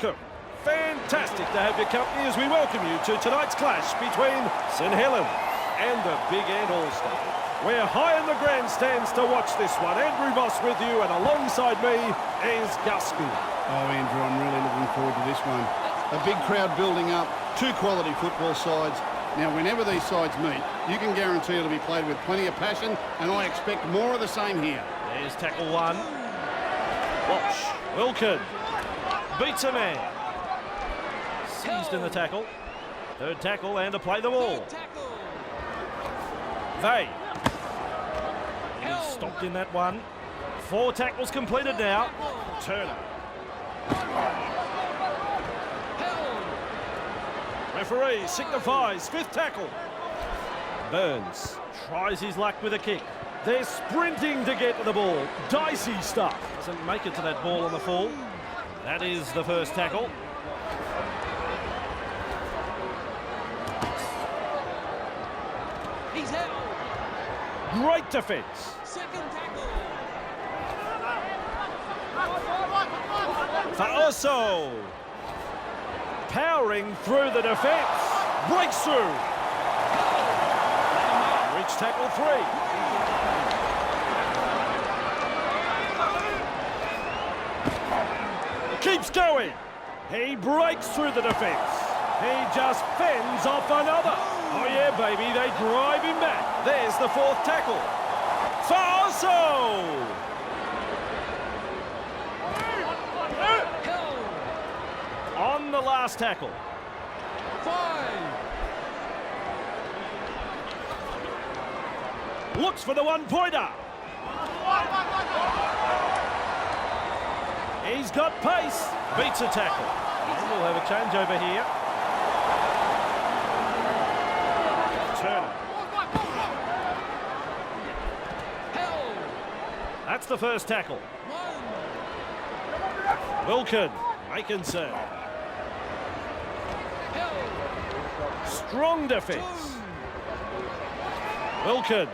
welcome. Fantastic to have your company as we welcome you to tonight's clash between St Helens and the Big Ant All-Star. We're high in the grandstands to watch this one. Andrew Moss with you, and alongside me is Gus Gould. Oh, Andrew, I'm really looking forward to this one. A big crowd building up, two quality football sides. Now, whenever these sides meet, you can guarantee it'll be played with plenty of passion, and I expect more of the same here. There's tackle one. Watch. Wilkin beats a man. Seized in the tackle. Third tackle and to play the ball. They. He's stopped in that one. 4 tackles completed now. Turner. Referee signifies 5th tackle. Burns tries his luck with a kick. They're sprinting to get to the ball. Dicey stuff. Doesn't make it to that ball on the full. That is the first tackle. He's held. Great defence. Second tackle. Faoso. Powering through the defence. Breaks through. Reach tackle 3. Keeps going. He breaks through the defence. He just fends off another. Oh yeah, baby, they drive him back. There's the 4th tackle. Faoso! On the last tackle. 5. Looks for the 1-pointer. He's got pace. Beats a tackle. And we'll have a change over here. Turner. Held. That's the first tackle. 1. Wilkin making serve. Held. Strong defence. Wilkin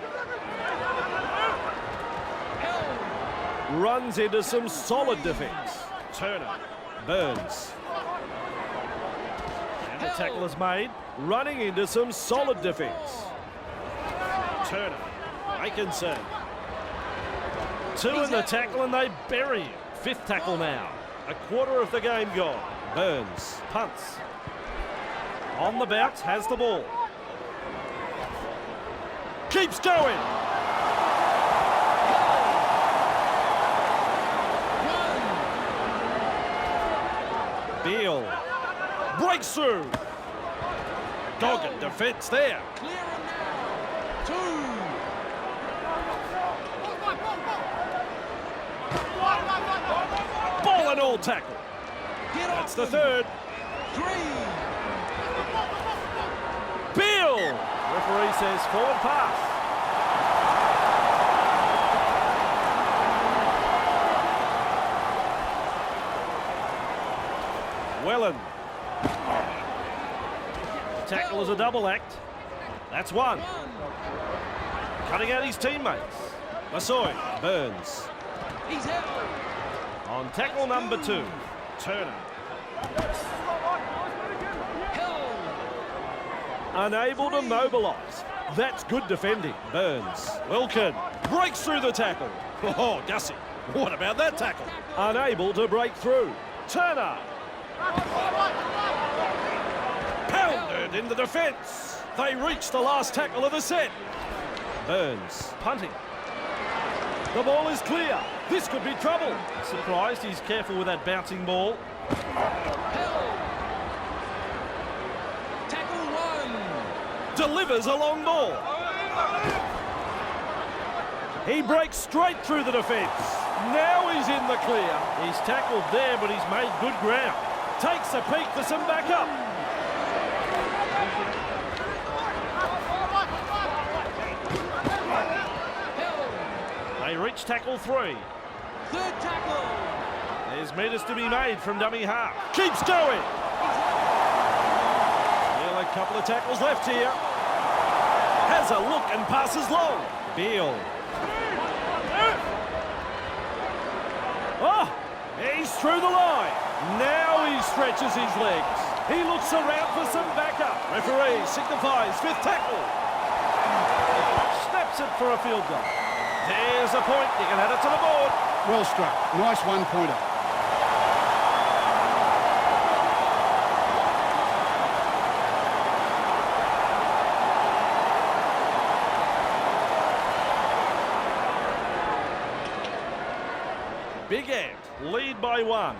Held. runs into some solid defence. Turner. Burns. And the tackle is made. Running into some solid defence. Turner. Making serve. 2 in the tackle and they bury him. 5th tackle now. A quarter of the game gone. Burns punts. On the bounce, has the ball. Keeps going. 1. Beal breaks through. Dogged defence there. Clear him now. 2. Ball and all tackle. Get That's the off them. 3rd. 3. Beal. Referee says forward pass. Wellen. Tackle is a double act. That's 1. Cutting out his teammates. Massoy. Burns. He's held. On tackle number 2. Turner. Held. Unable to mobilise. That's good defending. Burns. Wilkin breaks through the tackle. Oh, Gussie. What about that tackle? Unable to break through. Turner. Pounded in the defence. They reach the last tackle of the set. Burns punting. The ball is clear. This could be trouble. Surprised he's careful with that bouncing ball. Held. Tackle 1. Delivers a long ball. He breaks straight through the defence. Now he's in the clear. He's tackled there, but he's made good ground. Takes a peek for some backup. Held. They reach tackle 3. 3rd tackle. There's meters to be made from dummy half. Keeps going. Still a couple of tackles left here. Has a look and passes long. Beal. Oh, he's through the line. Now he stretches his legs. He looks around for some backup. Referee signifies fifth tackle. Snaps it for a field goal. There's a point. You can add it to the board. Well struck. Nice one-pointer. Big Ant lead by 1.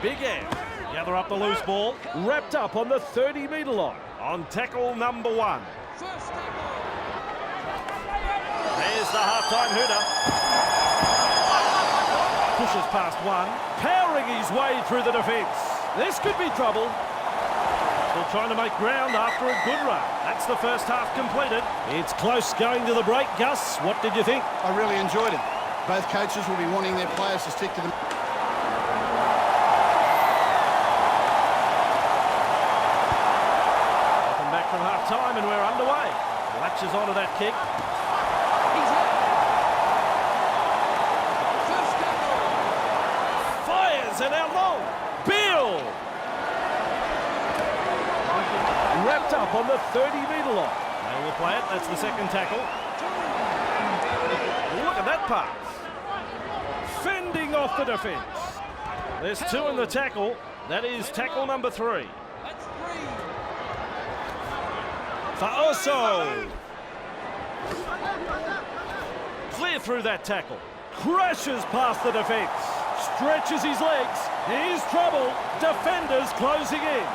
Big Ant gather up the loose ball, wrapped up on the 30-metre line on tackle number 1. First tackle. There's the half-time hooter. Pushes past 1, powering his way through the defence. This could be trouble. Still trying to make ground after a good run. That's the first half completed. It's close going to the break. Gus, what did you think? I really enjoyed it. Both coaches will be wanting their players to stick to them. Welcome back from half-time and we're underway. Latches onto that kick. He's out. First tackle. Fires and out long. Beal! Wrapped up on the 30-metre line. They will play it. That's the second tackle. Look at that pass. Fending off the defence. There's 2 in the tackle. That is tackle number 3. That's 3. Fa'oso. Clear through that tackle. Crashes past the defence. Stretches his legs. Here's trouble. Defenders closing in.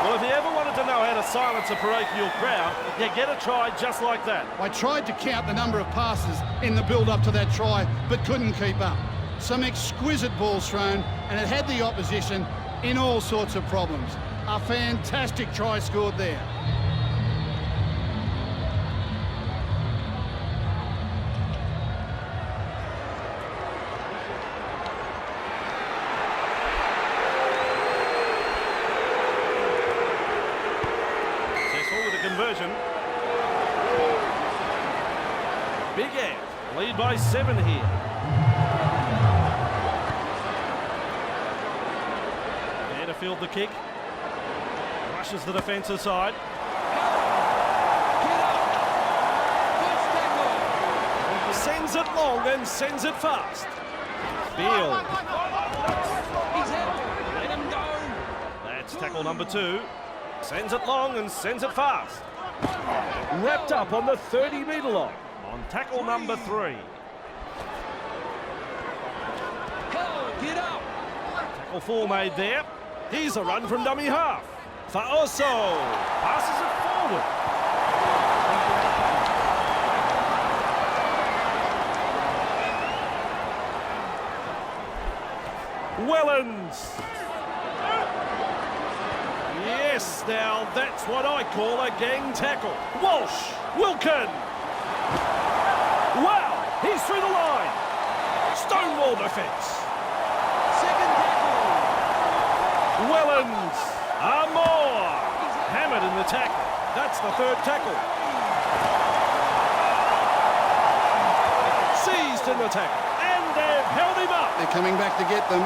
Well, if you ever wanted to know how to silence a parochial crowd, you get a try just like that. I tried to count the number of passes in the build-up to that try, but couldn't keep up. Some exquisite balls thrown, and it had the opposition in all sorts of problems. A fantastic try scored there. Conversion. Big Ant lead by 7 here. There to field the kick. Rushes the defence aside. Get up. First tackle. Sends it long and sends it fast. Beal. He's out. Let him go. That's tackle number 2. Sends it long and sends it fast. Wrapped up on the 30-metre line on tackle number 3. Hell, get up. Tackle 4 made there. Here's a run from dummy half. Fa'oso passes it forward. Wellens. Yes, now that's what I call a gang tackle. Walsh, Wilkin. Wow, he's through the line. Stonewall defence. Second tackle. Wellens, Amor. Hammered in the tackle. That's the third tackle. Seized in the tackle. And they've held him up. They're coming back to get them.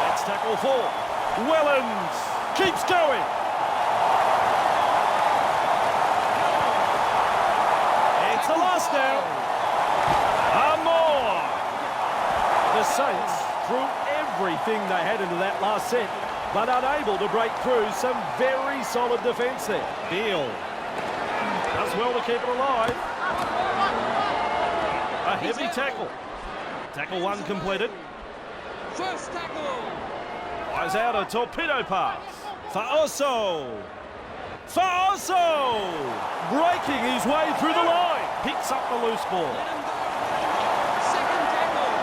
That's tackle 4. Wellens. Keeps going. It's the last now. Amor. The Saints threw everything they had into that last set, but unable to break through some very solid defence there. Beal does well to keep it alive. A heavy tackle. Tackle 1 completed. First tackle. Fires out a torpedo pass. Fa'oso. Fa'oso! Breaking his way through the line. Picks up the loose ball. Let him go. Second tackle.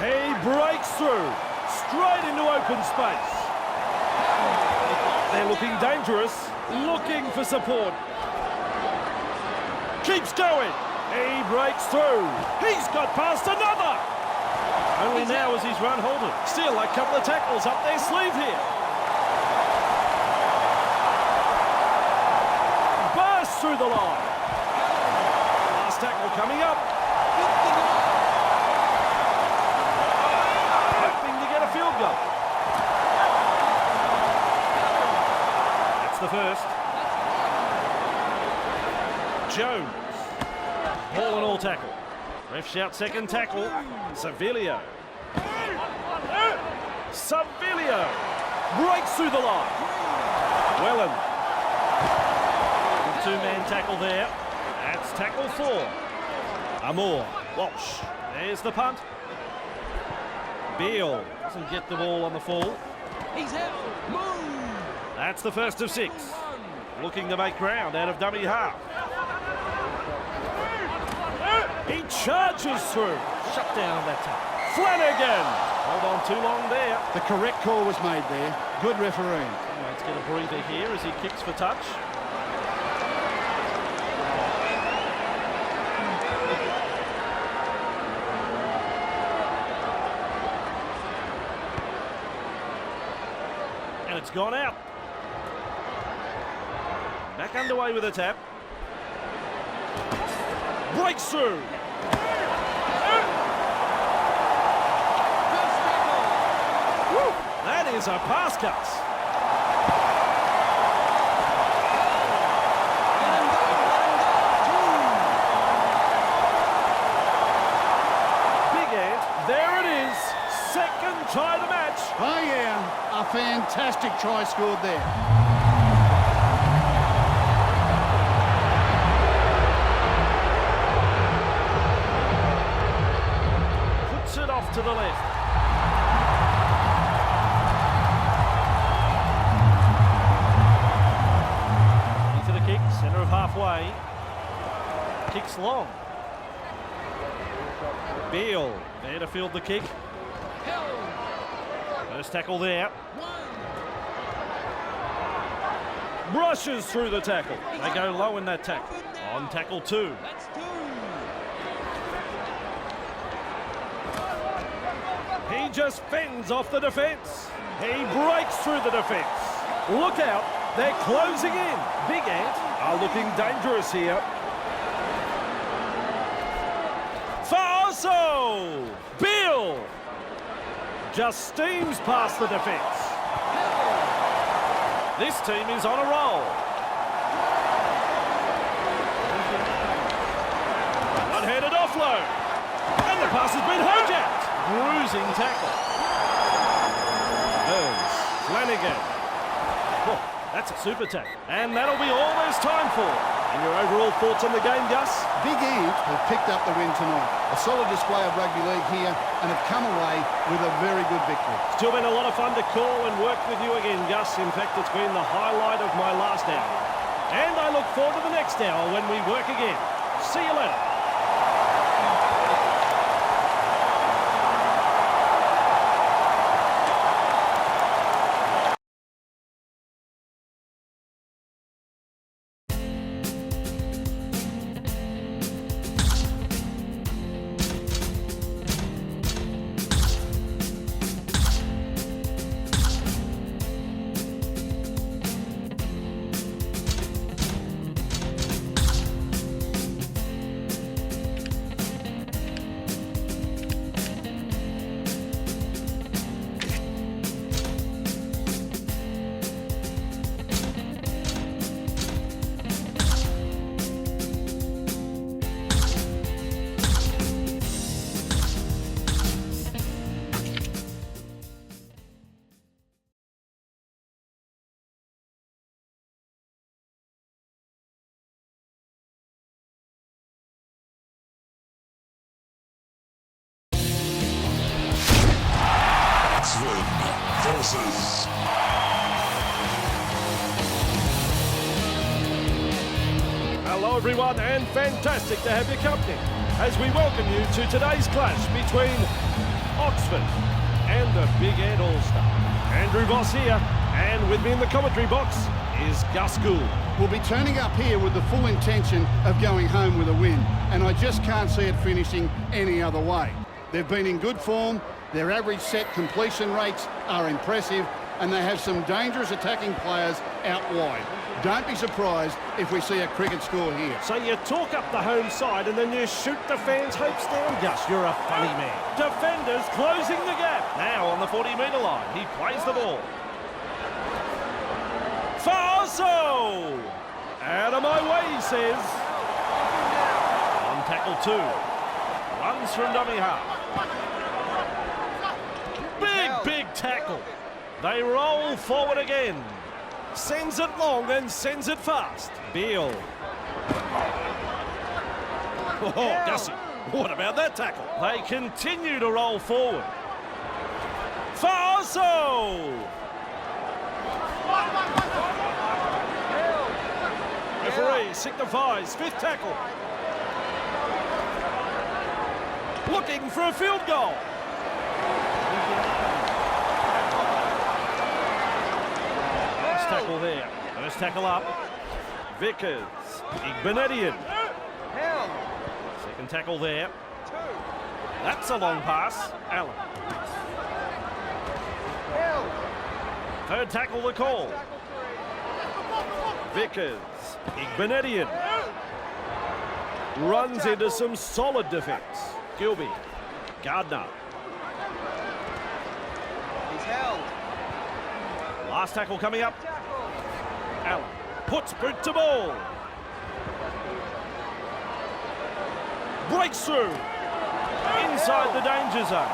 He breaks through. Straight into open space. They're looking dangerous. Looking for support. Keeps going. He breaks through. He's got past another. Only now is his run halted. Still a couple of tackles up their sleeve here. Bursts through the line. coming up. Hoping to get a field goal. That's the first. Jones. Ball and all tackle. Ref shout second tackle. Savilio. Savilio breaks through the line. Welland. Two-man tackle there. That's tackle 4. Amor. Walsh. There's the punt. Beale doesn't get the ball on the fall. He's out. Move. That's the first of 6. Looking to make ground out of dummy half. He charges through. Shut down that time. Flanagan. Hold on too long there. The correct call was made there. Good refereeing. Let's get a breather here as he kicks for touch. And it's gone out. Back underway with a tap. Breaks through. Woo, that is a pass cut. Big Ant, there it is. Second try of the match. Oh yeah, a fantastic try scored there. Puts it off to the left. Into the kick, centre of halfway. Kicks long. Beale there to field the kick. First tackle there. Brushes through the tackle. They go low in that tackle. On tackle 2. That's 2. He just fends off the defence. He breaks through the defence. Look out, they're closing in. Big Ant are looking dangerous here. Faso! Bill! Just steams past the defence. This team is on a roll. One-handed offload. And the pass has been hijacked. Bruising tackle. Burns. Flanagan. Oh, that's a super tackle. And that'll be all there's time for. And your overall thoughts on the game, Gus? Big Ant have picked up the win tonight. A solid display of rugby league here and have come away with a very good victory. Still been a lot of fun to call and work with you again, Gus. In fact, it's been the highlight of my last hour. And I look forward to the next hour when we work again. See you later. Versus. Hello everyone, and fantastic to have your company as we welcome you to today's clash between Oxford and the Big Ant All-Star. Andrew Voss here, and with me in the commentary box is Gus Gould. We'll be turning up here with the full intention of going home with a win, and I just can't see it finishing any other way. They've been in good form, Their average set completion rates are impressive, and they have some dangerous attacking players out wide. Don't be surprised if we see a cricket score here. So you talk up the home side and then you shoot the fans' hopes down, Gus. You're a funny man. Defenders closing the gap. Now on the 40-metre line, he plays the ball. Faso! Out of my way, he says. On tackle 2. Runs from dummy half. Big tackle. They roll forward again. Sends it long and sends it fast. Beale. Oh, Gussie, what about that tackle? They continue to roll forward. Faso! Referee signifies 5th tackle. Looking for a field goal. Last tackle there. First tackle up. Vickers. Igbenedian. Second tackle there. That's a long pass. Allen. Third tackle the call. Vickers. Igbenedian. Runs into some solid defence. Gilby. Gardner. He's held. Last tackle coming up. Allen puts boot to ball. Breaks through. Inside the danger zone.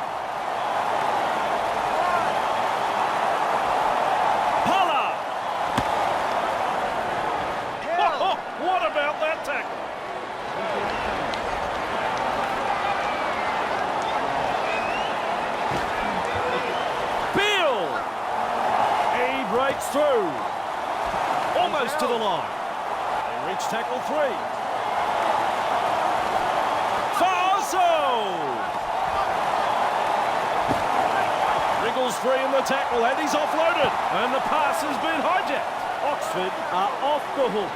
Pollard. Oh, what about that tackle? Beale. He breaks through. Almost to the line. They reach tackle 3. Faso! Wriggles free in the tackle and he's offloaded. And the pass has been hijacked. Oxford are off the hook.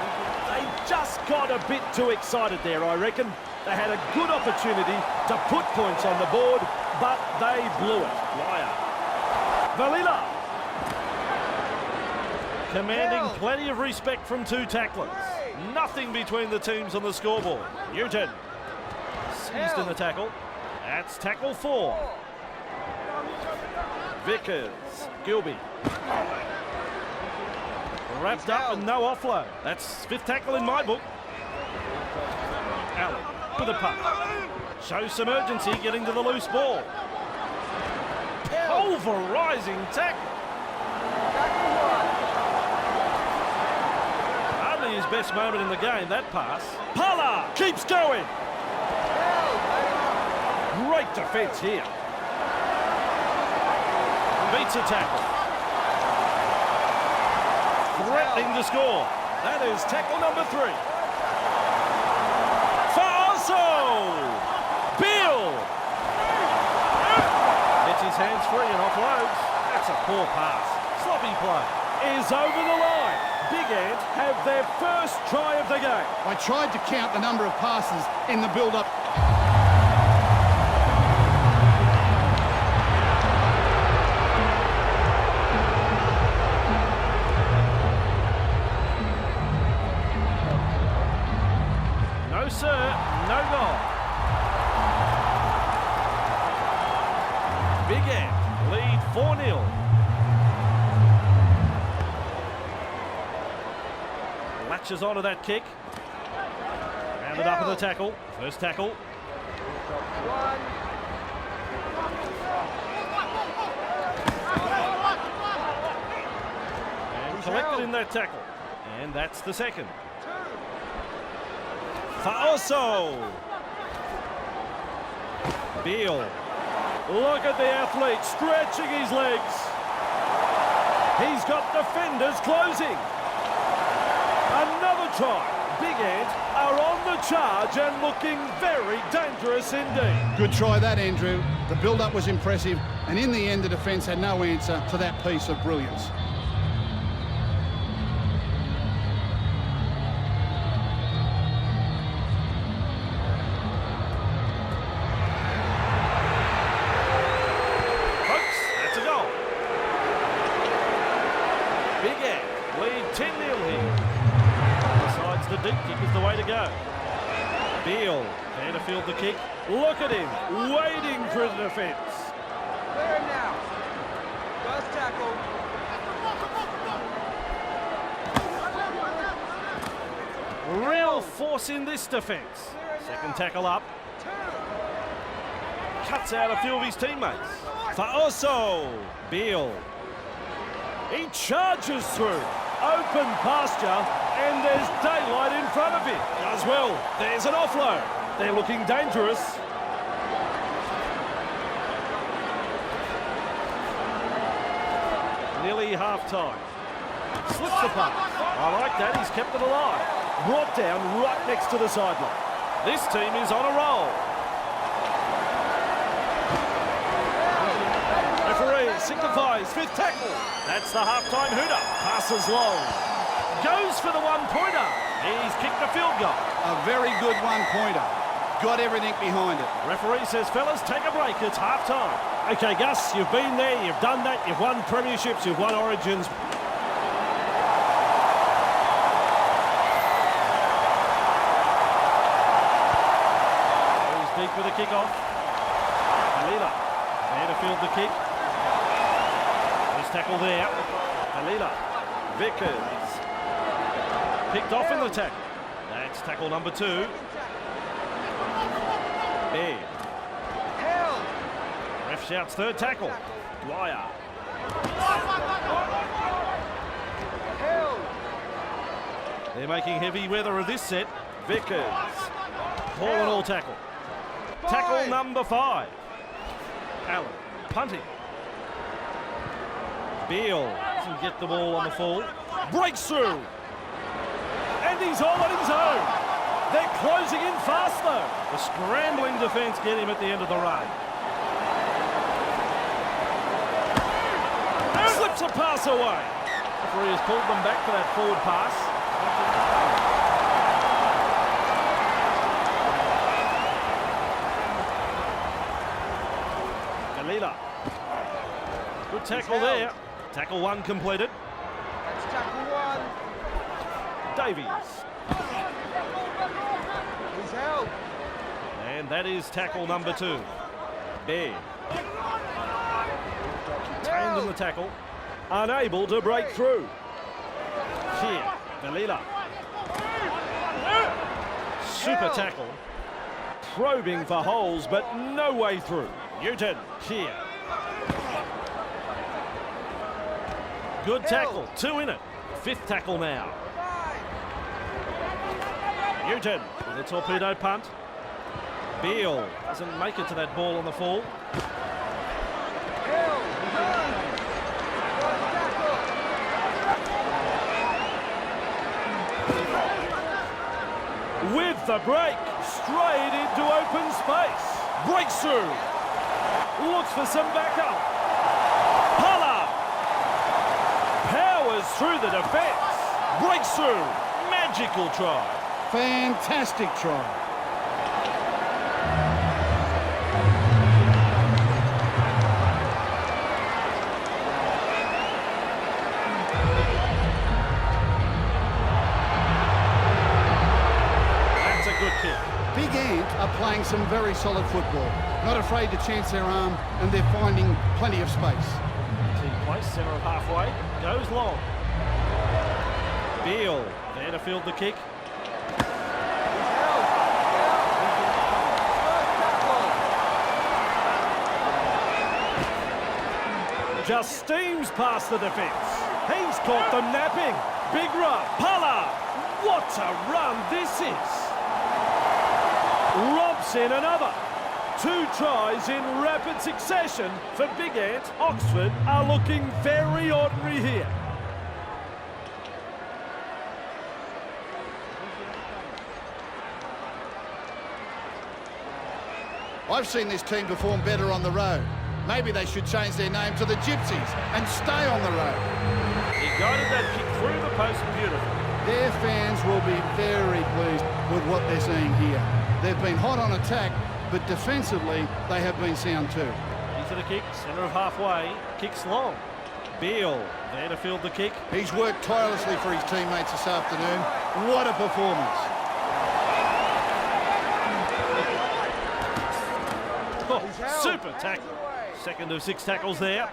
They just got a bit too excited there, I reckon. They had a good opportunity to put points on the board, but they blew it. Wire. Valila. Commanding plenty of respect from 2 tacklers. Nothing between the teams on the scoreboard. Newton. Seized in the tackle. That's tackle 4. Vickers. Gilby. Wrapped up and no offload. That's 5th tackle in my book. Allen with a punt. Shows some urgency getting to the loose ball. Pulverising tackle. Hardly his best moment in the game, that pass. Pollard keeps going. Great defence here. Beats a tackle. Threatening to score. That is tackle number 3. Faso! Beale! Gets his hands free and offloads. That's a poor pass. Sloppy play. Is over the line. Big Ant have their first try of the game. I tried to count the number of passes in the build-up. No, sir. No goal. Big Ant lead 4-0. Latches onto that kick. Rounded up in the tackle. First tackle. And collected in that tackle. And that's the second. Faoso. Beale. Look at the athlete stretching his legs. He's got defenders closing. Another try. Big Ant are on the charge and looking very dangerous indeed. Good try that, Andrew. The build-up was impressive, and in the end, the defence had no answer to that piece of brilliance. 10-0 here. Decides the deep kick is the way to go. Beale, there to field the kick. Look at him, wading through the defence. Clear now. First tackle. Real force in this defence. Second tackle up. Cuts out a few of his teammates. For Oso. Beale. He charges through. Open pasture, and there's daylight in front of him. Does well. There's an offload. They're looking dangerous. Nearly half-time. Slips the pass. I like that. He's kept it alive. Brought down right next to the sideline. This team is on a roll. Referee signifies fifth tackle. That's the half-time hooter. Passes long. Goes for the one-pointer. He's kicked the field goal. A very good one-pointer. Got everything behind it. Referee says, fellas, take a break. It's half-time. Okay, Gus, you've been there, you've done that, you've won premierships, you've won origins. Goes deep with a kick-off. Kalila, there to field the kick. There's tackle there. Kalila, Vickers. Picked off in the tackle. That's tackle number 2. Bear. Ref shouts third tackle. Dwyer. They're making heavy weather of this set. Vickers. Ball and all tackle. Tackle number 5. Allen punting. Beale doesn't get the ball on the fall. Breaks through. And he's all on his own. They're closing in fast though. The scrambling defence get him at the end of the run. Slips a pass away. Referee has pulled them back for that forward pass. Kalila. Good tackle there. Tackle 1 completed. That's tackle 1. Davies. He's held. And that is tackle number 2. Bear. Retained in the tackle. Unable to break through. Here, Galila. Super tackle. Probing for holes, but no way through. Newton, here. Good tackle, 2 in it. 5th tackle now. Newton with a torpedo punt. Beale doesn't make it to that ball on the fall. With the break, straight into open space. Breaks through. Looks for some backup. Pala powers through the defence. Breaks through. Magical try. Fantastic try. Big Ant are playing some very solid football. Not afraid to chance their arm, and they're finding plenty of space. Team place, centre of halfway, goes long. Beale, there to field the kick. Just steams past the defence. He's caught them napping. Big run. Pala! What a run this is! Robs in another. 2 tries in rapid succession for Big Ant. Oxford are looking very ordinary here. I've seen this team perform better on the road. Maybe they should change their name to the Gypsies and stay on the road. He guided that kick through the post beautifully. Their fans will be very pleased with what they're seeing here. They've been hot on attack, but defensively, they have been sound too. Into the kick, centre of halfway, kicks long. Beale there to field the kick. He's worked tirelessly for his teammates this afternoon. What a performance. Oh, super tackle. Second of 6 tackles there.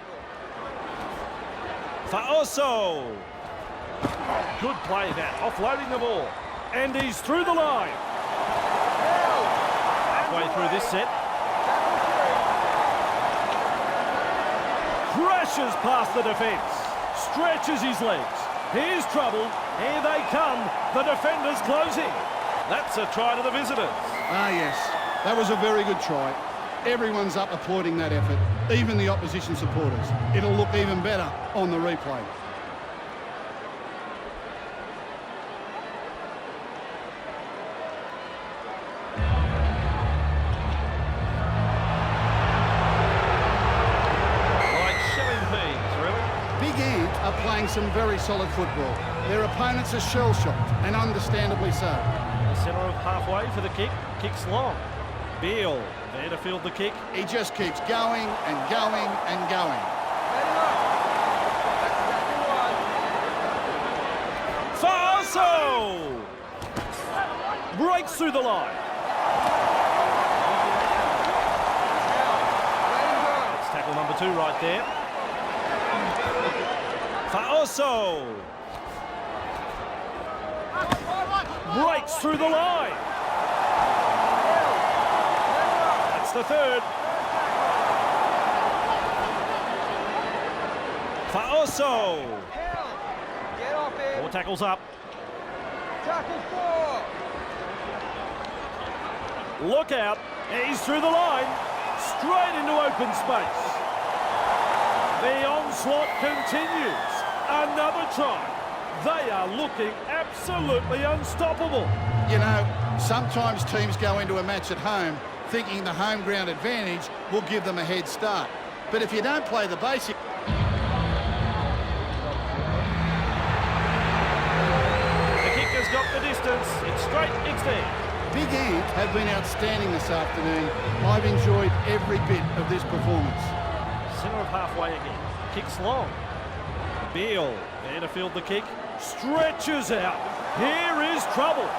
Faoso. Good play that, offloading the ball. And he's through the line. Halfway through this set. Crashes past the defence. Stretches his legs. Here's trouble. Here they come. The defenders closing. That's a try to the visitors. Ah, yes. That was a very good try. Everyone's up applauding that effort, even the opposition supporters. It'll look even better on the replay. Like shelling peas, really. Big Ant are playing some very solid football. Their opponents are shell-shocked, and understandably so. The centre of halfway for the kick. Kicks long. Beale there to field the kick. He just keeps going and going and going. Faoso! Breaks through the line. That's tackle number 2 right there. Faoso! Breaks through the line. That's the 3rd. Faoso! Get off it. 4 tackles up. Tackle 4. Look out. He's through the line. Straight into open space. The onslaught continues. Another try. They are looking absolutely unstoppable. You know, sometimes teams go into a match at home thinking the home ground advantage will give them a head start. But if you don't play the basic... The kicker's got the distance. It's straight, it's there. Big Ant have been outstanding this afternoon. I've enjoyed every bit of this performance. Centre of halfway again. Kicks long. Beale there to field the kick. Stretches out. Here is trouble.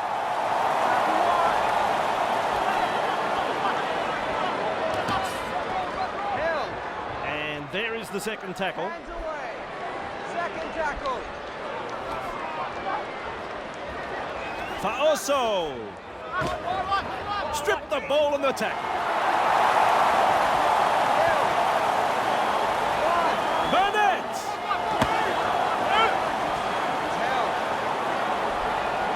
Held. And there is the second tackle. Hands away. Second tackle. Faoso. Stripped the ball in the tackle. Burnett. It's held.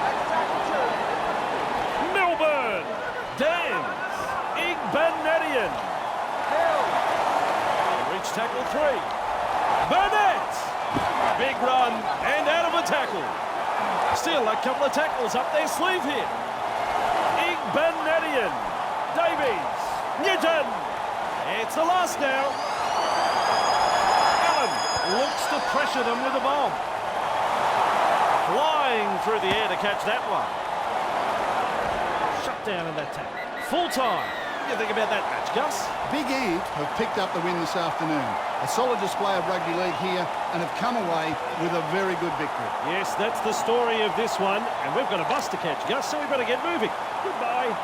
That's tackle 2. Melbourne. Dans. Igbanetian. Held. Reach tackle 3. Burnett. Big run and out of a tackle. Still a couple of tackles up their sleeve here. Igbanetian. Davies. Newton. It's the last now. Allen looks to pressure them with a bomb. Flying through the air to catch that one. Shut down in that tackle. Full time. What do you think about that match, Gus? Big Ant have picked up the win this afternoon. A solid display of rugby league here and have come away with a very good victory. Yes, that's the story of this one. And we've got a bus to catch, Gus, so we better get moving. Goodbye.